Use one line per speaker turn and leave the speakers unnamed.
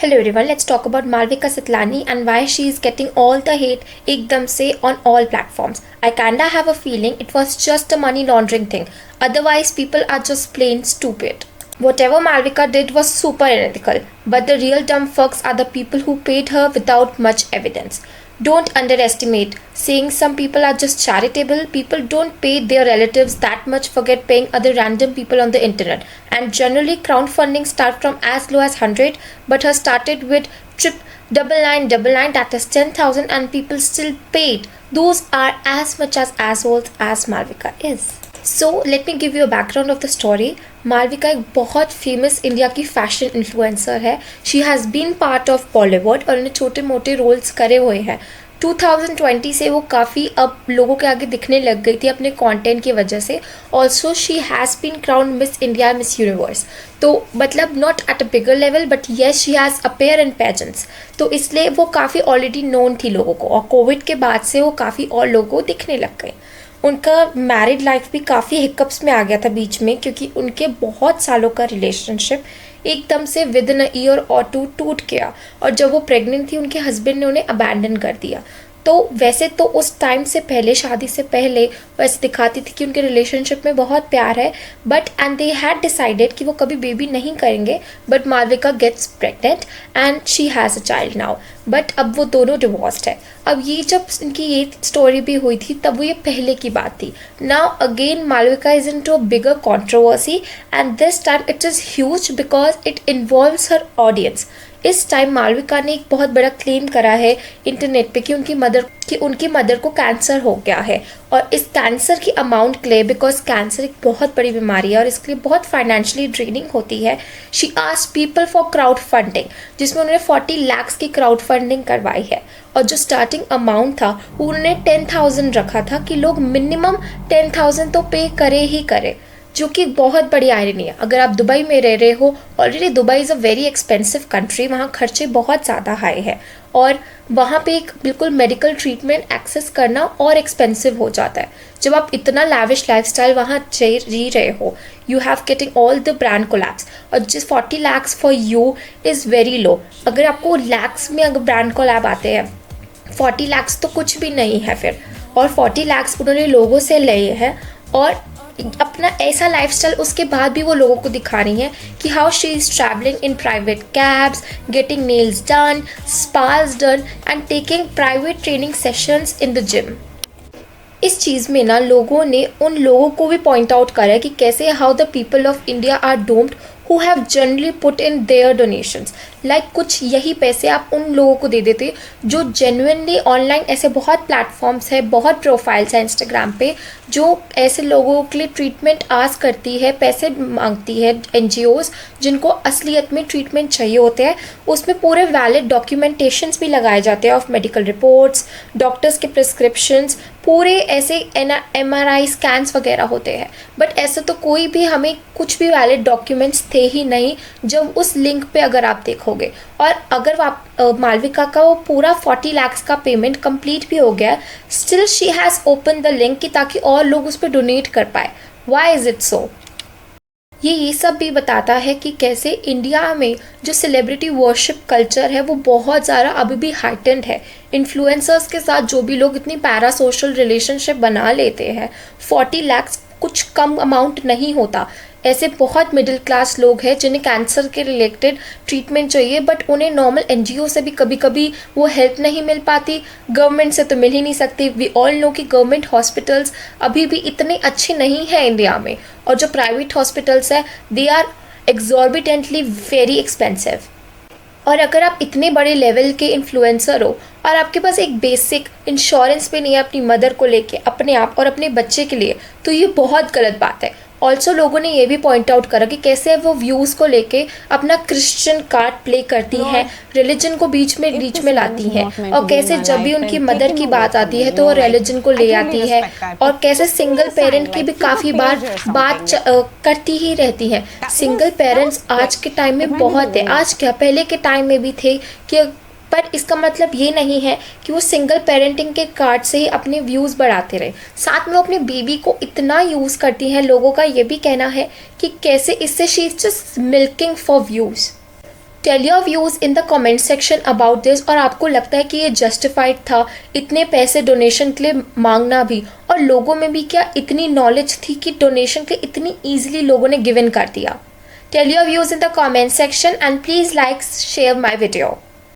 Hello everyone, let's talk about Malvika Sitlani and why she is getting all the hate ekdam se on all platforms. I kinda have a feeling it was just a money laundering thing. Otherwise, people are just plain stupid. Whatever Malvika did was super unethical, but the real dumb fucks are the people who paid her without much evidence. Don't underestimate saying some people are just charitable. People don't pay their relatives that much, forget paying other random people on the internet. And generally, crowdfunding start from as low as 100, but her started with trip 9999, that is 10,000, and people still paid. Those are as much as assholes as Malvika is. So let me give you a background of the story. Malvika एक बहुत famous India की fashion influencer है. She has been part of Bollywood और उन्हें छोटे मोटे roles करे हुए हैं. 2020 से वो काफ़ी अब लोगों के आगे दिखने लग गई थी अपने कंटेंट की वजह से. Also she has been crown Miss India, Miss Universe. तो मतलब not at a bigger level, but yes she has appear in pageants. तो इसलिए वो काफ़ी ऑलरेडी नोन थी लोगों को, और कोविड के बाद से वो काफ़ी और लोगों को दिखने लग गई. उनका मैरिड लाइफ भी काफ़ी हिकअप्स में आ गया था बीच में, क्योंकि उनके बहुत सालों का रिलेशनशिप एकदम से विद इन अ ईयर और टू टूट गया. और जब वो प्रेग्नेंट थी उनके हस्बैंड ने उन्हें अबैंडन कर दिया. तो वैसे तो उस टाइम से पहले, शादी से पहले वैसे दिखाती थी कि उनके रिलेशनशिप में बहुत प्यार है, but and they had decided कि वो कभी बेबी नहीं करेंगे. But Malvika gets pregnant and she has a child now. But अब वो दोनों डिवोर्स्ड है. अब ये जब इनकी ये स्टोरी भी हुई थी तब वो ये पहले की बात थी. Now again Malvika is into a bigger controversy, and this time it is huge because it involves her audience. इस टाइम मालविका ने एक बहुत बड़ा क्लेम करा है इंटरनेट पे कि उनकी मदर को कैंसर हो गया है, और इस कैंसर की अमाउंट के लिए, बिकॉज कैंसर एक बहुत बड़ी बीमारी है और इसके लिए बहुत फाइनेंशियली ड्रेनिंग होती है, she asked people for crowd funding, जिसमें उन्होंने 40 लाख की क्राउड फंडिंग करवाई है. और जो स्टार्टिंग अमाउंट था वो उन्होंने 10,000 रखा था कि लोग मिनिमम 10,000 तो पे करे ही करे, जो कि बहुत बड़ी आयरनी है. अगर आप दुबई में रह रहे हो, already Dubai is a very expensive country, वहाँ खर्चे बहुत ज़्यादा हाई है, और वहाँ पे एक बिल्कुल मेडिकल ट्रीटमेंट एक्सेस करना और एक्सपेंसिव हो जाता है. जब आप इतना लैविश लाइफस्टाइल वहाँ जी रहे हो, you have getting all the brand collapse, और जिस 40 lakhs for you is very low. अगर आपको लैक्स में अगर ब्रांड कोलैब आते हैं, 40 लाख्स तो कुछ भी नहीं है फिर. और 40 लाख्स उन्होंने लोगों से लिए हैं, और अपना ऐसा लाइफस्टाइल उसके बाद भी वो लोगों को दिखा रही हैं कि how she is travelling in private cabs, getting nails done, spas done, and taking private training sessions in the gym. इस चीज़ में ना लोगों ने उन लोगों को भी पॉइंट आउट करा है कि कैसे how the people of India are doomed who have generally put in their donations. Like कुछ यही पैसे आप उन लोगों को दे देते जो जेन्युइनली ऑनलाइन, ऐसे बहुत प्लेटफॉर्म्स है, बहुत प्रोफाइल्स हैं इंस्टाग्राम पे जो ऐसे लोगों के लिए ट्रीटमेंट आस्क करती है, पैसे मांगती है. NGOs जिनको असलियत में ट्रीटमेंट चाहिए होते हैं, उसमें पूरे वैलिड डॉक्यूमेंटेशंस भी लगाए जाते हैं ऑफ मेडिकल रिपोर्ट्स, डॉक्टर्स के प्रिस्क्रिप्शंस, पूरे ऐसे MRI स्कैन्स वगैरह होते हैं. बट ऐसे तो कोई भी हमें कुछ भी वैलिड डॉक्यूमेंट्स थे ही नहीं जब उस लिंक पे अगर आप देखोगे. और अगर आप मालविका का वो पूरा 40 लाख का पेमेंट कंप्लीट भी हो गया, still she has open the link कि ताकि और लोग उस पर डोनेट कर पाए. Why is it so? ये सब भी बताता है कि कैसे इंडिया में जो सेलिब्रिटी वर्शिप कल्चर है वो बहुत ज़्यादा अभी भी हाइटेंड है. इन्फ्लुएंसर्स के साथ जो भी लोग इतनी पैरा सोशल रिलेशनशिप बना लेते हैं, 40 लाख कुछ कम अमाउंट नहीं होता. ऐसे बहुत मिडिल क्लास लोग हैं जिन्हें कैंसर के रिलेटेड ट्रीटमेंट चाहिए, बट उन्हें नॉर्मल NGO से भी कभी कभी वो हेल्प नहीं मिल पाती, गवर्नमेंट से तो मिल ही नहीं सकती. वी ऑल नो कि गवर्नमेंट हॉस्पिटल्स अभी भी इतने अच्छे नहीं हैं इंडिया में, और जो प्राइवेट हॉस्पिटल्स हैं दे आर एग्जॉर्बिटेंटली वेरी एक्सपेंसिव. और अगर आप इतने बड़े लेवल के इन्फ्लुएंसर हो और आपके पास एक बेसिक इंश्योरेंस भी नहीं है अपनी मदर को लेके, अपने आप और अपने बच्चे के लिए, तो ये बहुत गलत बात है. ऑल्सो लोगों ने ये भी पॉइंट आउट करा कि कैसे वो व्यूज़ को लेके अपना क्रिश्चियन कार्ड प्ले करती हैं, रिलीजन को बीच में लाती हैं, और कैसे जब भी उनकी मदर की बात आती है तो वो रिलीजन को ले आती है, और कैसे सिंगल पेरेंट की भी काफ़ी बार बात करती ही रहती हैं. सिंगल पेरेंट्स आज के टाइम में बहुत है, आज क्या पहले के टाइम में भी थे कि, पर इसका मतलब ये नहीं है कि वो सिंगल पेरेंटिंग के कार्ड से ही अपने व्यूज़ बढ़ाते रहे. साथ में वो अपने बेबी को इतना यूज़ करती हैं. लोगों का ये भी कहना है कि कैसे इससे she is just milking for views. Tell your views in the comment section about this, और आपको लगता है कि ये जस्टिफाइड था इतने पैसे डोनेशन के लिए मांगना भी, और लोगों में भी क्या इतनी नॉलेज थी कि डोनेशन के इतनी ईजिली लोगों ने गिवन कर दिया? Tell your views in the comment section and please like share my video.